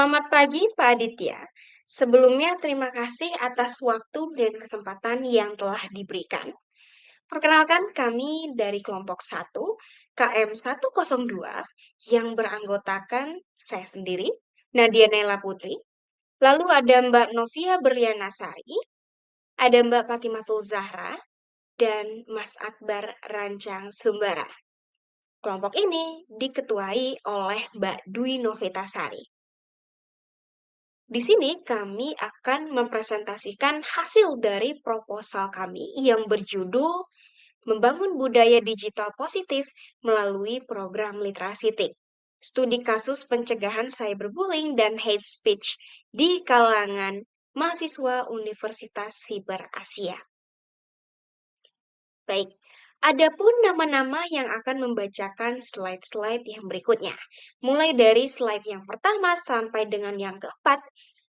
Selamat pagi, Pak Aditya. Sebelumnya, terima kasih atas waktu dan kesempatan yang telah diberikan. Perkenalkan, kami dari kelompok 1, KM 102, yang beranggotakan saya sendiri, Nadia Naila Putri. Lalu ada Mbak Novia Berlianasari, ada Mbak Fatimatul Zahra, dan Mas Akbar Rancang Sumbara. Kelompok ini diketuai oleh Mbak Dwi Novitasari. Di sini kami akan mempresentasikan hasil dari proposal kami yang berjudul Membangun Budaya Digital Positif melalui Program Literasi TIK. Studi kasus pencegahan cyberbullying dan hate speech di kalangan mahasiswa Universitas Siber Asia. Baik, adapun nama-nama yang akan membacakan slide-slide yang berikutnya. Mulai dari slide yang pertama sampai dengan yang keempat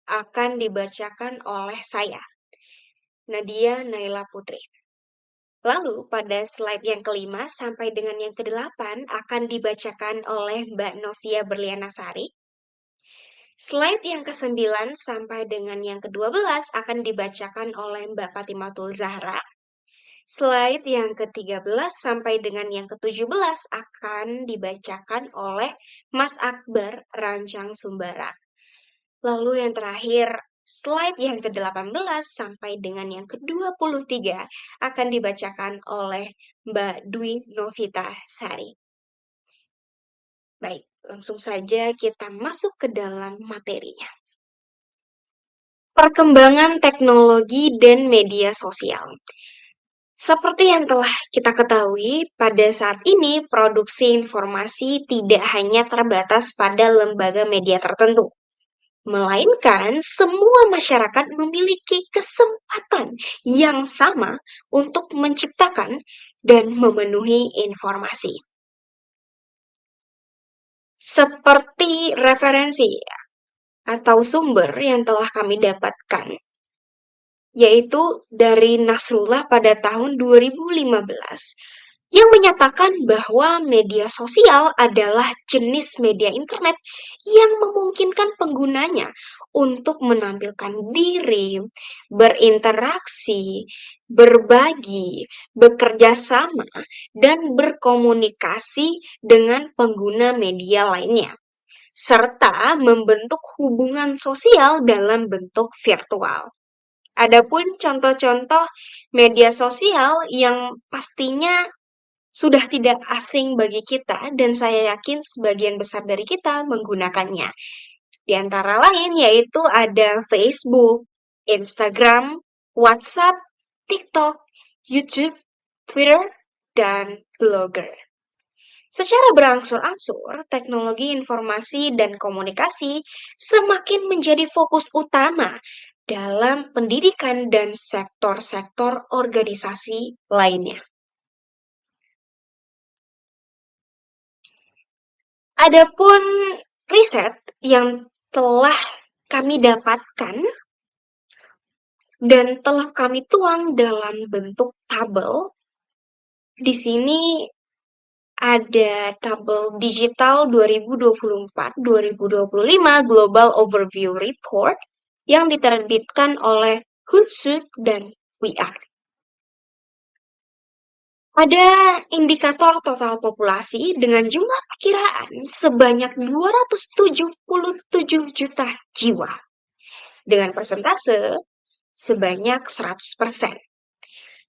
akan dibacakan oleh saya, Nadia Naila Putri. Lalu pada slide yang kelima sampai dengan yang kedelapan akan dibacakan oleh Mbak Novia Berlianasari. Slide yang ke-9 sampai dengan yang ke-12 akan dibacakan oleh Mbak Fatimatul Zahra. Slide yang ke-13 sampai dengan yang ke-17 akan dibacakan oleh Mas Akbar Rancang Sumbara. Lalu yang terakhir, slide yang ke-18 sampai dengan yang ke-23 akan dibacakan oleh Mbak Dwi Novitasari. Baik, langsung saja kita masuk ke dalam materinya. Perkembangan teknologi dan media sosial. Seperti yang telah kita ketahui, pada saat ini produksi informasi tidak hanya terbatas pada lembaga media tertentu, melainkan semua masyarakat memiliki kesempatan yang sama untuk menciptakan dan memenuhi informasi. Seperti referensi atau sumber yang telah kami dapatkan, yaitu dari Nasrullah pada tahun 2015, yang menyatakan bahwa media sosial adalah jenis media internet yang memungkinkan penggunanya untuk menampilkan diri, berinteraksi, berbagi, bekerja sama, dan berkomunikasi dengan pengguna media lainnya, serta membentuk hubungan sosial dalam bentuk virtual. Adapun contoh-contoh media sosial yang pastinya sudah tidak asing bagi kita dan saya yakin sebagian besar dari kita menggunakannya. Di antara lain yaitu ada Facebook, Instagram, WhatsApp, TikTok, YouTube, Twitter, dan Blogger. Secara berangsur-angsur, teknologi informasi dan komunikasi semakin menjadi fokus utama dalam pendidikan dan sektor-sektor organisasi lainnya. Adapun riset yang telah kami dapatkan dan telah kami tuang dalam bentuk tabel, di sini ada tabel digital 2024-2025 Global Overview Report yang diterbitkan oleh Hootsuite dan We Are. Ada indikator total populasi dengan jumlah perkiraan sebanyak 277 juta jiwa dengan persentase sebanyak 100%.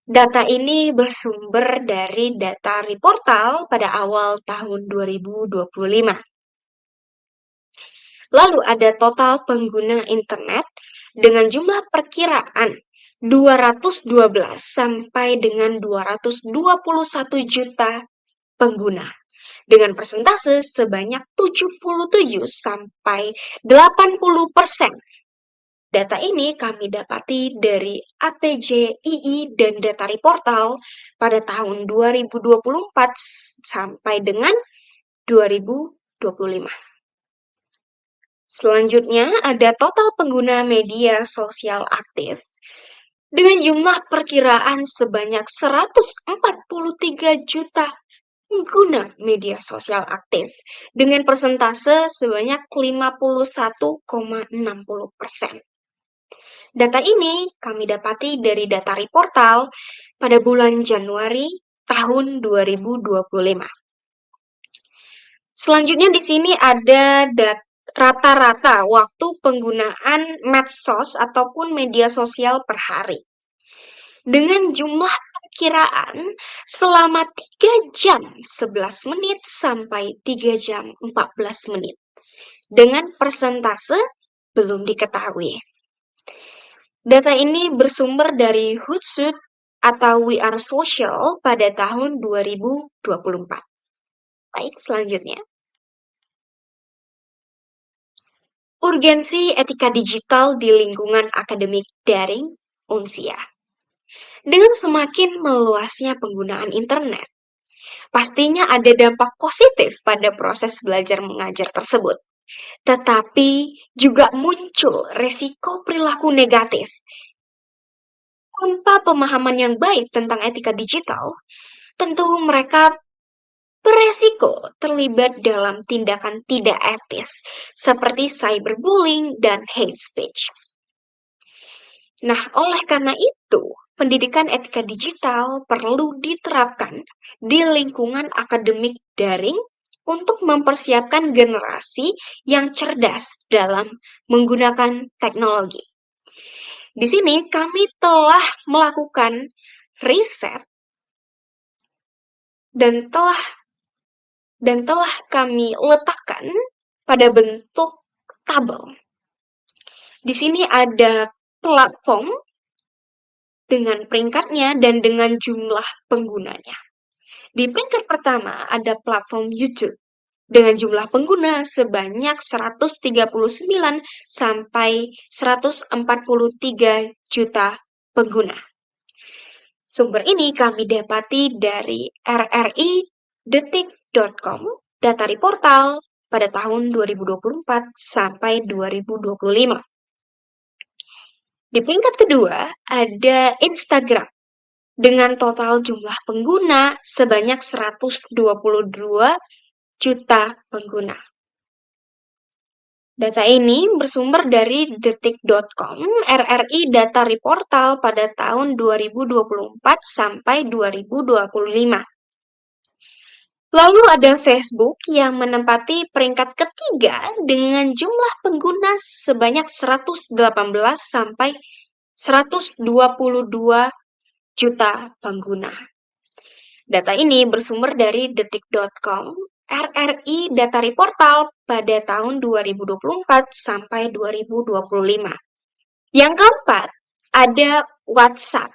Data ini bersumber dari data Reportal pada awal tahun 2025. Lalu ada total pengguna internet dengan jumlah perkiraan 212 sampai dengan 221 juta pengguna dengan persentase sebanyak 77 sampai 80%. Data ini kami dapati dari APJ.ii dan Data Reportal pada tahun 2024 sampai dengan 2025. Selanjutnya ada total pengguna media sosial aktif dengan jumlah perkiraan sebanyak 143 juta pengguna media sosial aktif dengan persentase sebanyak 51,60%. Data ini kami dapati dari data Reportal pada bulan Januari tahun 2025. Selanjutnya di sini ada rata-rata waktu penggunaan medsos ataupun media sosial per hari. Dengan jumlah perkiraan selama 3 jam 11 menit sampai 3 jam 14 menit. Dengan persentase belum diketahui. Data ini bersumber dari Hootsuite atau We Are Social pada tahun 2024. Baik, selanjutnya. Urgensi etika digital di lingkungan akademik daring (UNSIA). Dengan semakin meluasnya penggunaan internet, pastinya ada dampak positif pada proses belajar mengajar tersebut. Tetapi juga muncul resiko perilaku negatif. Tanpa pemahaman yang baik tentang etika digital, tentu mereka beresiko terlibat dalam tindakan tidak etis seperti cyberbullying dan hate speech. Nah, oleh karena itu, pendidikan etika digital perlu diterapkan di lingkungan akademik daring untuk mempersiapkan generasi yang cerdas dalam menggunakan teknologi. Di sini kami telah melakukan riset dan telah kami letakkan pada bentuk tabel. Di sini ada platform dengan peringkatnya dan dengan jumlah penggunanya. Di peringkat pertama ada platform YouTube dengan jumlah pengguna sebanyak 139 sampai 143 juta pengguna. Sumber ini kami dapati dari rri.detik.com, data Reportal pada tahun 2024 sampai 2025. Di peringkat kedua ada Instagram dengan total jumlah pengguna sebanyak 122 juta pengguna. Data ini bersumber dari detik.com, RRI Data Reportal pada tahun 2024 sampai 2025. Lalu ada Facebook yang menempati peringkat ketiga dengan jumlah pengguna sebanyak 118 sampai 122 juta pengguna. Data ini bersumber dari detik.com, RRI Data Reportal pada tahun 2024 sampai 2025. Yang keempat, ada WhatsApp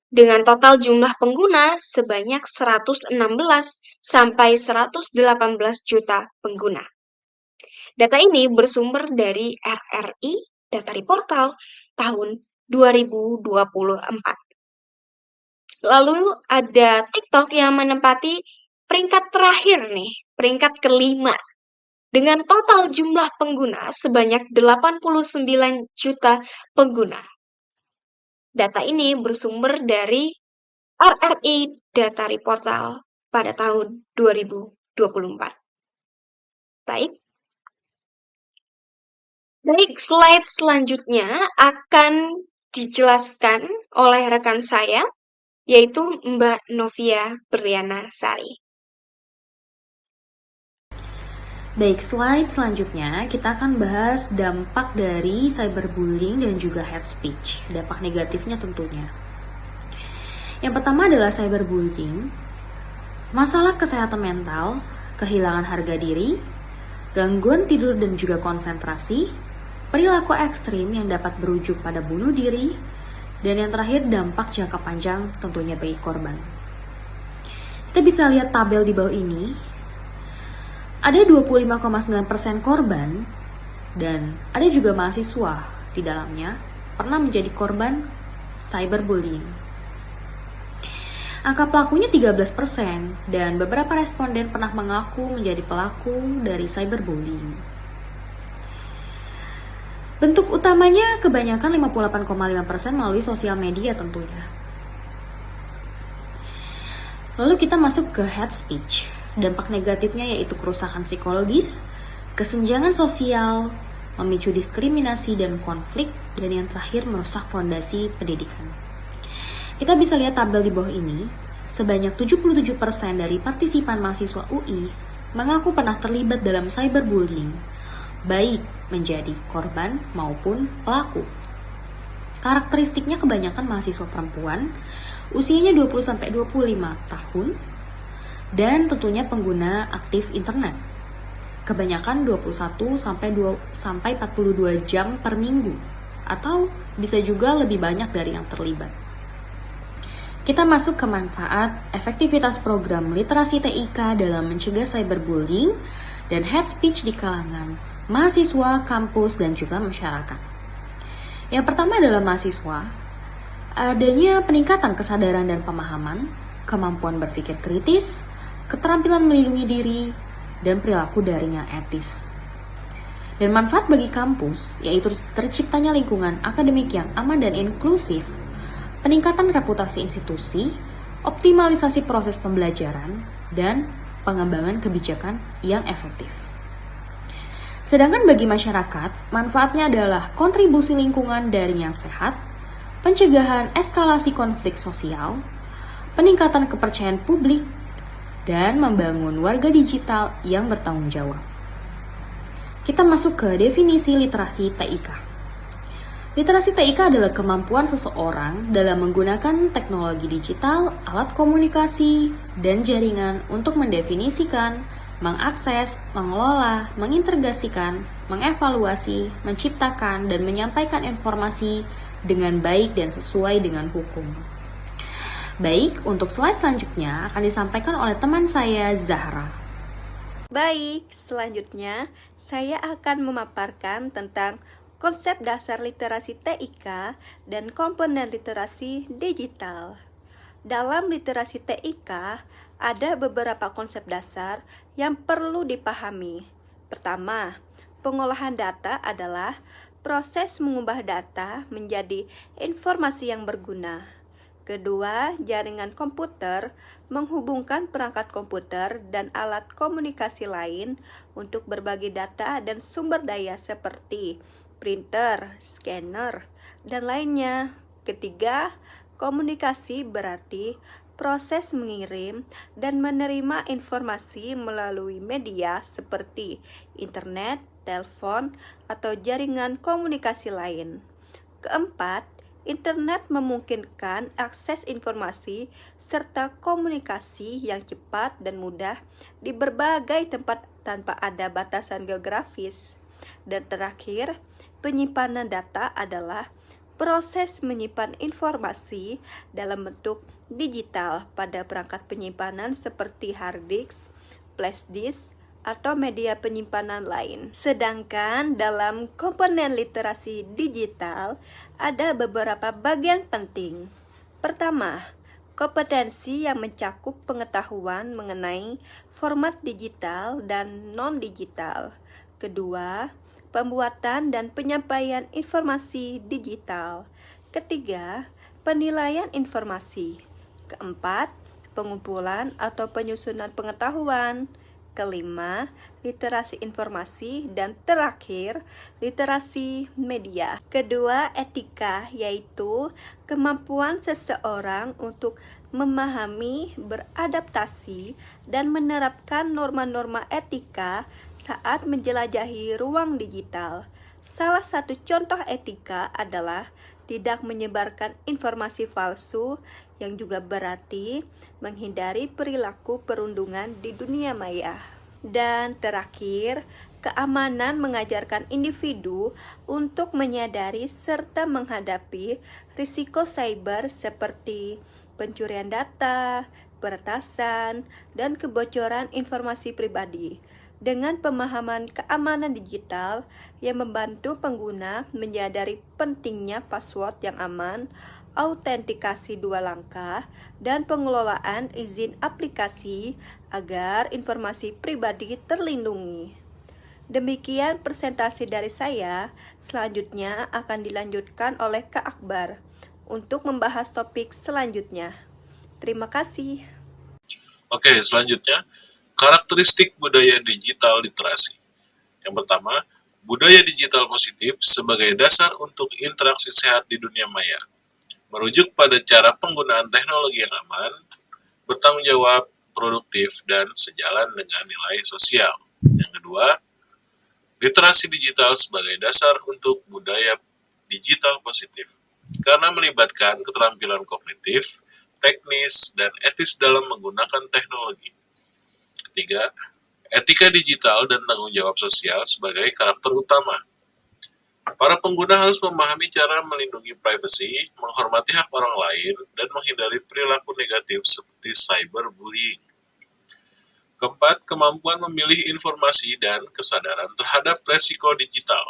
dengan total jumlah pengguna sebanyak 116 sampai 118 juta pengguna. Data ini bersumber dari RRI Data Reportal tahun 2024. Lalu ada TikTok yang menempati peringkat terakhir nih, peringkat kelima. Dengan total jumlah pengguna sebanyak 89 juta pengguna. Data ini bersumber dari RRI Data Reportal pada tahun 2024. Baik, slide selanjutnya akan dijelaskan oleh rekan saya, yaitu Mbak Novia Berliana Sari. Baik, slide selanjutnya kita akan bahas dampak dari cyberbullying dan juga hate speech, dampak negatifnya tentunya. Yang pertama adalah cyberbullying, masalah kesehatan mental, kehilangan harga diri, gangguan tidur dan juga konsentrasi, perilaku ekstrim yang dapat berujung pada bunuh diri, dan yang terakhir dampak jangka panjang tentunya bagi korban. Kita bisa lihat tabel di bawah ini. Ada 25,9% korban dan ada juga mahasiswa di dalamnya pernah menjadi korban cyberbullying. Angka pelakunya 13% dan beberapa responden pernah mengaku menjadi pelaku dari cyberbullying. Bentuk utamanya kebanyakan 58,5% melalui sosial media tentunya. Lalu kita masuk ke hate speech. Dampak negatifnya yaitu kerusakan psikologis, kesenjangan sosial, memicu diskriminasi dan konflik, dan yang terakhir merusak fondasi pendidikan. Kita bisa lihat tabel di bawah ini, sebanyak 77% dari partisipan mahasiswa UI mengaku pernah terlibat dalam cyberbullying, baik menjadi korban maupun pelaku. Karakteristiknya kebanyakan mahasiswa perempuan, usianya 20-25 tahun, dan tentunya pengguna aktif internet. Kebanyakan 21-42 jam per minggu, atau bisa juga lebih banyak dari yang terlibat. Kita masuk ke manfaat efektivitas program literasi TIK dalam mencegah cyberbullying dan hate speech di kalangan mahasiswa, kampus, dan juga masyarakat. Yang pertama adalah mahasiswa, adanya peningkatan kesadaran dan pemahaman, kemampuan berpikir kritis, keterampilan melindungi diri, dan perilaku daring yang etis. Dan manfaat bagi kampus, yaitu terciptanya lingkungan akademik yang aman dan inklusif, peningkatan reputasi institusi, optimalisasi proses pembelajaran, dan pengembangan kebijakan yang efektif. Sedangkan bagi masyarakat, manfaatnya adalah kontribusi lingkungan daring yang sehat, pencegahan eskalasi konflik sosial, peningkatan kepercayaan publik, dan membangun warga digital yang bertanggung jawab. Kita masuk ke definisi literasi TIK. Literasi TIK adalah kemampuan seseorang dalam menggunakan teknologi digital, alat komunikasi, dan jaringan untuk mendefinisikan, mengakses, mengelola, mengintegrasikan, mengevaluasi, menciptakan, dan menyampaikan informasi dengan baik dan sesuai dengan hukum. Baik, untuk slide selanjutnya akan disampaikan oleh teman saya, Zahra. Baik, selanjutnya saya akan memaparkan tentang konsep dasar literasi TIK dan komponen literasi digital. Dalam literasi TIK, ada beberapa konsep dasar yang perlu dipahami. Pertama, pengolahan data adalah proses mengubah data menjadi informasi yang berguna. Kedua, jaringan komputer menghubungkan perangkat komputer dan alat komunikasi lain untuk berbagi data dan sumber daya seperti printer, scanner, dan lainnya. Ketiga, komunikasi berarti proses mengirim dan menerima informasi melalui media seperti internet, telepon, atau jaringan komunikasi lain. Keempat, internet memungkinkan akses informasi serta komunikasi yang cepat dan mudah di berbagai tempat tanpa ada batasan geografis. Dan terakhir, penyimpanan data adalah proses menyimpan informasi dalam bentuk digital pada perangkat penyimpanan seperti hard disk, flash disk, atau media penyimpanan lain. Sedangkan dalam komponen literasi digital ada beberapa bagian penting. Pertama, kompetensi yang mencakup pengetahuan mengenai format digital dan non-digital. Kedua, pembuatan dan penyampaian informasi digital. Ketiga, penilaian informasi. Keempat, pengumpulan atau penyusunan pengetahuan. Kelima, literasi informasi, dan terakhir, literasi media. Kedua, etika, yaitu kemampuan seseorang untuk memahami, beradaptasi, dan menerapkan norma-norma etika saat menjelajahi ruang digital. Salah satu contoh etika adalah tidak menyebarkan informasi palsu, yang juga berarti menghindari perilaku perundungan di dunia maya. Dan terakhir, keamanan mengajarkan individu untuk menyadari serta menghadapi risiko cyber seperti pencurian data, peretasan, dan kebocoran informasi pribadi. Dengan pemahaman keamanan digital yang membantu pengguna menyadari pentingnya password yang aman, autentikasi 2 langkah, dan pengelolaan izin aplikasi agar informasi pribadi terlindungi. Demikian presentasi dari saya. Selanjutnya akan dilanjutkan oleh Kak Akbar untuk membahas topik selanjutnya. Terima kasih. Oke, selanjutnya Karakteristik budaya digital literasi. Yang pertama, budaya digital positif sebagai dasar untuk interaksi sehat di dunia maya, merujuk pada cara penggunaan teknologi yang aman, bertanggung jawab, produktif, dan sejalan dengan nilai sosial. Yang kedua, literasi digital sebagai dasar untuk budaya digital positif, karena melibatkan keterampilan kognitif, teknis, dan etis dalam menggunakan teknologi. Ketiga, etika digital dan tanggung jawab sosial sebagai karakter utama. Para pengguna harus memahami cara melindungi privasi, menghormati hak orang lain, dan menghindari perilaku negatif seperti cyberbullying. Keempat, kemampuan memilih informasi dan kesadaran terhadap resiko digital.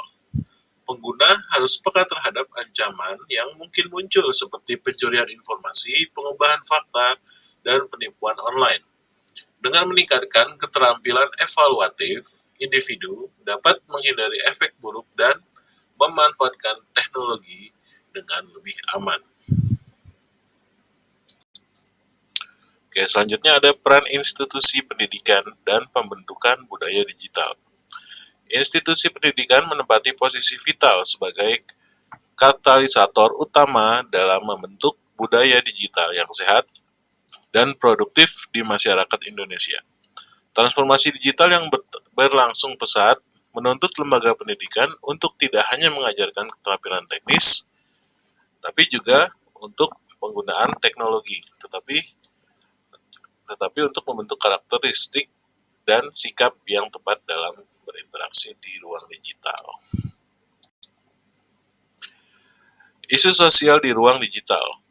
Pengguna harus peka terhadap ancaman yang mungkin muncul seperti pencurian informasi, pengubahan fakta, dan penipuan online. Dengan meningkatkan keterampilan evaluatif, individu dapat menghindari efek buruk dan memanfaatkan teknologi dengan lebih aman. Oke, selanjutnya ada peran institusi pendidikan dan pembentukan budaya digital. Institusi pendidikan menempati posisi vital sebagai katalisator utama dalam membentuk budaya digital yang sehat dan produktif di masyarakat Indonesia. Transformasi digital yang berlangsung pesat menuntut lembaga pendidikan untuk tidak hanya mengajarkan keterampilan teknis, tapi juga untuk penggunaan teknologi, tetapi untuk membentuk karakteristik dan sikap yang tepat dalam berinteraksi di ruang digital. Isu sosial di ruang digital.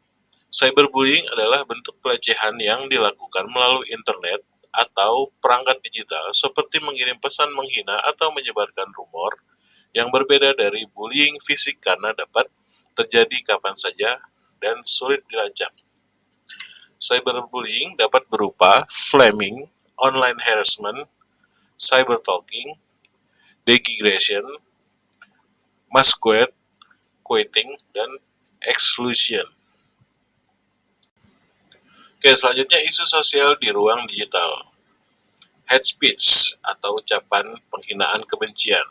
Cyberbullying adalah bentuk pelecehan yang dilakukan melalui internet atau perangkat digital seperti mengirim pesan menghina atau menyebarkan rumor yang berbeda dari bullying fisik karena dapat terjadi kapan saja dan sulit dilacak. Cyberbullying dapat berupa flaming, online harassment, cybertalking, degradation, mass quoting, dan exclusion. Oke, selanjutnya isu sosial di ruang digital. Hate speech atau ucapan penghinaan kebencian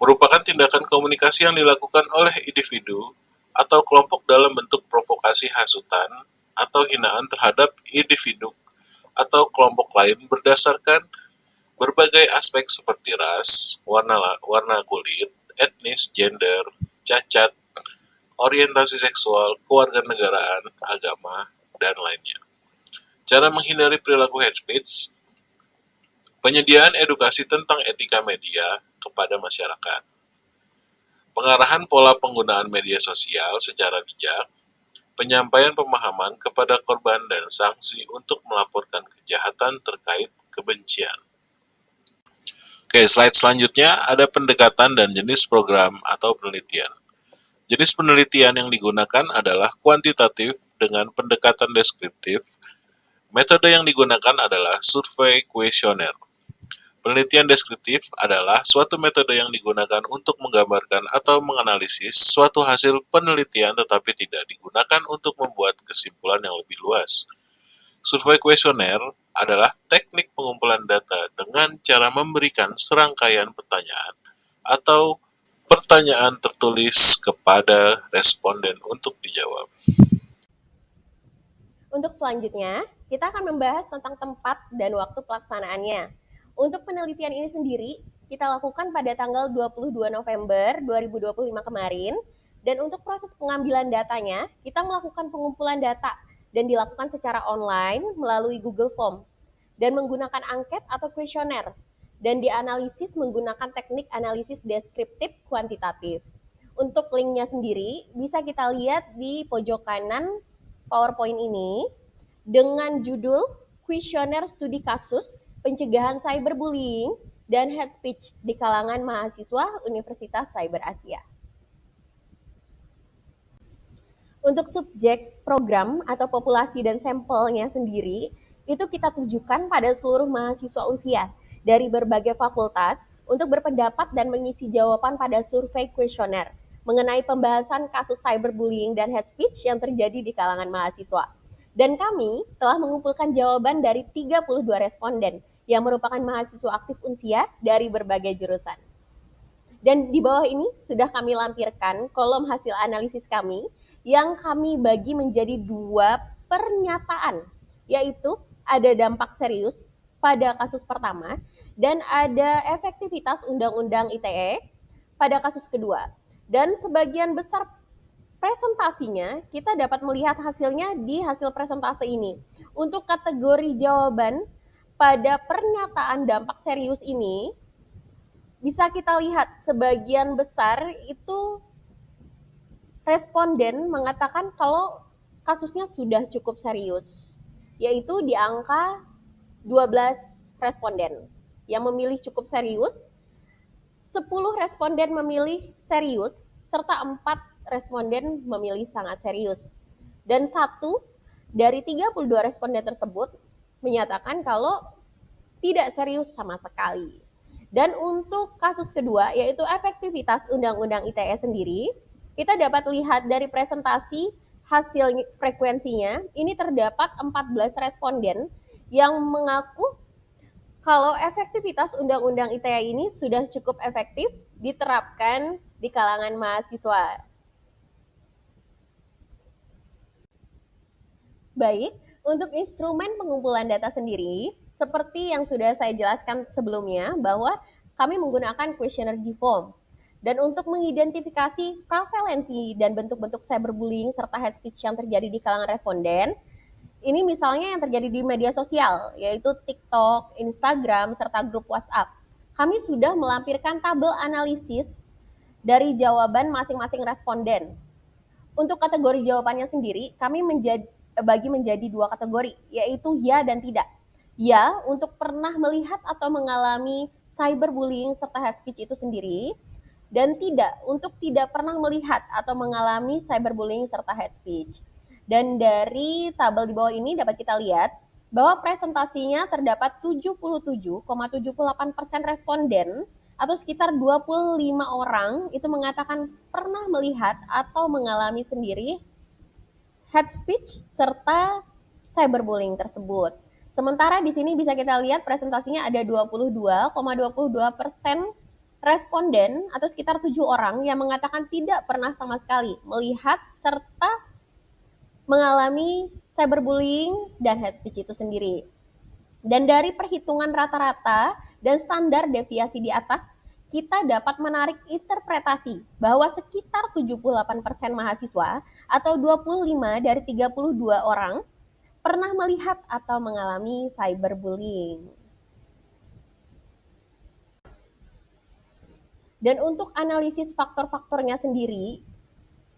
merupakan tindakan komunikasi yang dilakukan oleh individu atau kelompok dalam bentuk provokasi hasutan atau hinaan terhadap individu atau kelompok lain berdasarkan berbagai aspek seperti ras, warna kulit, etnis, gender, cacat, orientasi seksual, kewarganegaraan, agama, dan lainnya. Cara menghindari perilaku hate speech, penyediaan edukasi tentang etika media kepada masyarakat, pengarahan pola penggunaan media sosial secara bijak, penyampaian pemahaman kepada korban dan sanksi untuk melaporkan kejahatan terkait kebencian. Oke, slide selanjutnya ada pendekatan dan jenis program atau penelitian. Jenis penelitian yang digunakan adalah kuantitatif dengan pendekatan deskriptif. Metode yang digunakan adalah survei kuesioner. Penelitian deskriptif adalah suatu metode yang digunakan untuk menggambarkan atau menganalisis suatu hasil penelitian tetapi tidak digunakan untuk membuat kesimpulan yang lebih luas. Survei kuesioner adalah teknik pengumpulan data dengan cara memberikan serangkaian pertanyaan atau pertanyaan tertulis kepada responden untuk dijawab. Untuk selanjutnya, kita akan membahas tentang tempat dan waktu pelaksanaannya. Untuk penelitian ini sendiri, kita lakukan pada tanggal 22 November 2025 kemarin, dan untuk proses pengambilan datanya, kita melakukan pengumpulan data dan dilakukan secara online melalui Google Form, dan menggunakan angket atau kuesioner, dan dianalisis menggunakan teknik analisis deskriptif kuantitatif. Untuk linknya sendiri, bisa kita lihat di pojok kanan PowerPoint ini, dengan judul Kuesioner Studi Kasus Pencegahan Cyberbullying dan Hate Speech di kalangan mahasiswa Universitas Cyber Asia. Untuk subjek program atau populasi dan sampelnya sendiri, itu kita tujukan pada seluruh mahasiswa usia dari berbagai fakultas untuk berpendapat dan mengisi jawaban pada survei kuesioner mengenai pembahasan kasus cyberbullying dan hate speech yang terjadi di kalangan mahasiswa. Dan kami telah mengumpulkan jawaban dari 32 responden yang merupakan mahasiswa aktif Unsia dari berbagai jurusan. Dan di bawah ini sudah kami lampirkan kolom hasil analisis kami yang kami bagi menjadi 2 pernyataan, yaitu ada dampak serius pada kasus pertama dan ada efektivitas Undang-Undang ITE pada kasus kedua. Dan sebagian besar presentasinya kita dapat melihat hasilnya di hasil presentase ini. Untuk kategori jawaban pada pernyataan dampak serius ini, bisa kita lihat sebagian besar itu responden mengatakan kalau kasusnya sudah cukup serius, yaitu di angka 12 responden yang memilih cukup serius, 10 responden memilih serius, serta 4 responden memilih sangat serius. Dan 1 dari 32 responden tersebut menyatakan kalau tidak serius sama sekali. Dan untuk kasus kedua, yaitu efektivitas Undang-Undang ITE sendiri, kita dapat lihat dari presentasi hasil frekuensinya, ini terdapat 14 responden yang mengaku kalau efektivitas Undang-Undang ITE ini sudah cukup efektif diterapkan di kalangan mahasiswa. Baik, untuk instrumen pengumpulan data sendiri, seperti yang sudah saya jelaskan sebelumnya, bahwa kami menggunakan questionnaire G-form. Dan untuk mengidentifikasi prevalensi dan bentuk-bentuk cyberbullying serta hate speech yang terjadi di kalangan responden, ini misalnya yang terjadi di media sosial, yaitu TikTok, Instagram, serta grup WhatsApp. Kami sudah melampirkan tabel analisis dari jawaban masing-masing responden. Untuk kategori jawabannya sendiri, kami bagi menjadi 2 kategori, yaitu ya dan tidak. Ya, untuk pernah melihat atau mengalami cyberbullying serta hate speech itu sendiri, dan tidak, untuk tidak pernah melihat atau mengalami cyberbullying serta hate speech. Dan dari tabel di bawah ini dapat kita lihat bahwa presentasinya terdapat 77,78% responden atau sekitar 25 orang itu mengatakan pernah melihat atau mengalami sendiri hate speech serta cyberbullying tersebut. Sementara di sini bisa kita lihat presentasinya ada 22,22% responden atau sekitar 7 orang yang mengatakan tidak pernah sama sekali melihat serta mengalami cyberbullying dan hate speech itu sendiri. Dan dari perhitungan rata-rata dan standar deviasi di atas, kita dapat menarik interpretasi bahwa sekitar 78% mahasiswa atau 25 dari 32 orang pernah melihat atau mengalami cyberbullying. Dan untuk analisis faktor-faktornya sendiri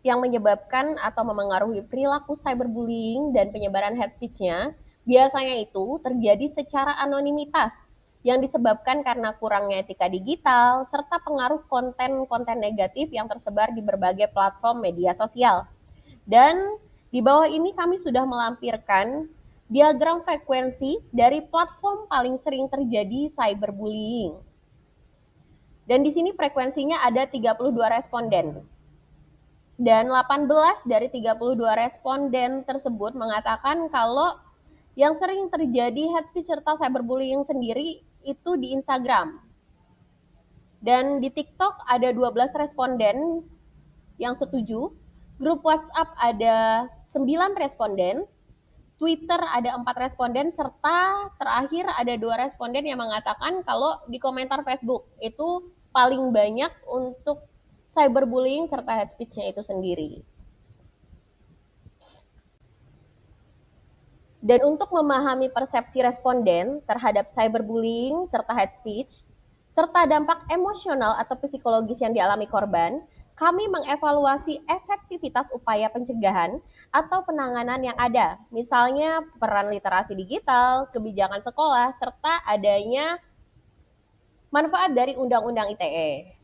yang menyebabkan atau memengaruhi perilaku cyberbullying dan penyebaran hate speech-nya, biasanya itu terjadi secara anonimitas yang disebabkan karena kurangnya etika digital serta pengaruh konten-konten negatif yang tersebar di berbagai platform media sosial. Dan di bawah ini kami sudah melampirkan diagram frekuensi dari platform paling sering terjadi cyberbullying. Dan di sini frekuensinya ada 32 responden. Dan 18 dari 32 responden tersebut mengatakan kalau yang sering terjadi hate speech serta cyberbullying sendiri itu di Instagram. Dan di TikTok ada 12 responden yang setuju, grup WhatsApp ada 9 responden, Twitter ada 4 responden, serta terakhir ada 2 responden yang mengatakan kalau di komentar Facebook itu paling banyak untuk cyberbullying serta hate speech-nya itu sendiri. Dan untuk memahami persepsi responden terhadap cyberbullying serta hate speech, serta dampak emosional atau psikologis yang dialami korban, kami mengevaluasi efektivitas upaya pencegahan atau penanganan yang ada, misalnya peran literasi digital, kebijakan sekolah, serta adanya manfaat dari Undang-Undang ITE.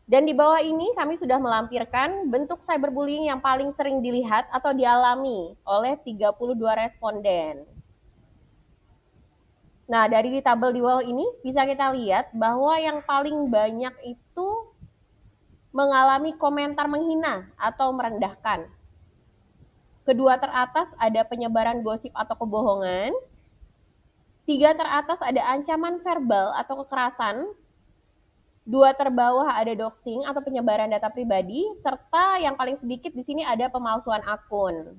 Dan di bawah ini kami sudah melampirkan bentuk cyberbullying yang paling sering dilihat atau dialami oleh 32 responden. Nah, dari di tabel di bawah ini bisa kita lihat bahwa yang paling banyak itu mengalami komentar menghina atau merendahkan. Kedua teratas ada penyebaran gosip atau kebohongan. 3 teratas ada ancaman verbal atau kekerasan. 2 terbawah ada doxing atau penyebaran data pribadi, serta yang paling sedikit di sini ada pemalsuan akun.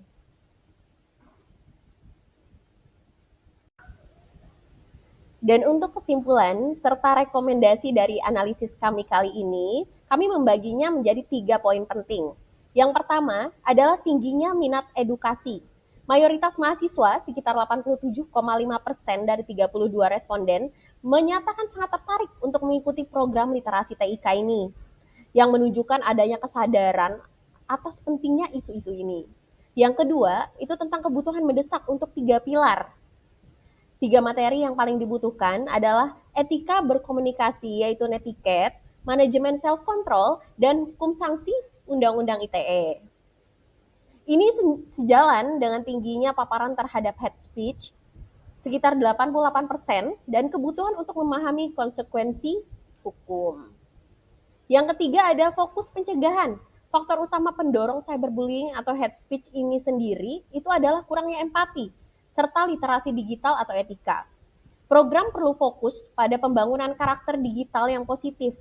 Dan untuk kesimpulan serta rekomendasi dari analisis kami kali ini, kami membaginya menjadi 3 poin penting. Yang pertama adalah tingginya minat edukasi. Mayoritas mahasiswa, sekitar 87,5% dari 32 responden, menyatakan sangat tertarik untuk mengikuti program literasi TIK ini, yang menunjukkan adanya kesadaran atas pentingnya isu-isu ini. Yang kedua, itu tentang kebutuhan mendesak untuk 3 pilar. 3 materi yang paling dibutuhkan adalah etika berkomunikasi, yaitu netiquette, manajemen self-control, dan hukum sanksi Undang-Undang ITE. Ini sejalan dengan tingginya paparan terhadap hate speech, sekitar 88%, dan kebutuhan untuk memahami konsekuensi hukum. Yang ketiga ada fokus pencegahan. Faktor utama pendorong cyberbullying atau hate speech ini sendiri itu adalah kurangnya empati, serta literasi digital atau etika. Program perlu fokus pada pembangunan karakter digital yang positif,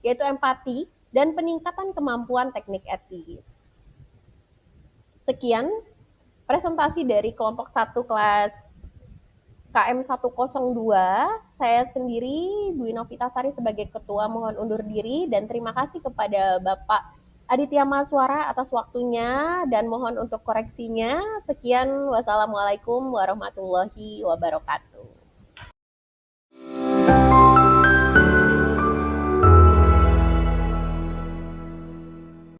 yaitu empati dan peningkatan kemampuan teknik etis. Sekian presentasi dari kelompok 1 kelas KM 102. Saya sendiri, Dwi Novitasari, sebagai ketua mohon undur diri, dan terima kasih kepada Bapak Aditya Mahaswara atas waktunya dan mohon untuk koreksinya. Sekian, wassalamualaikum warahmatullahi wabarakatuh.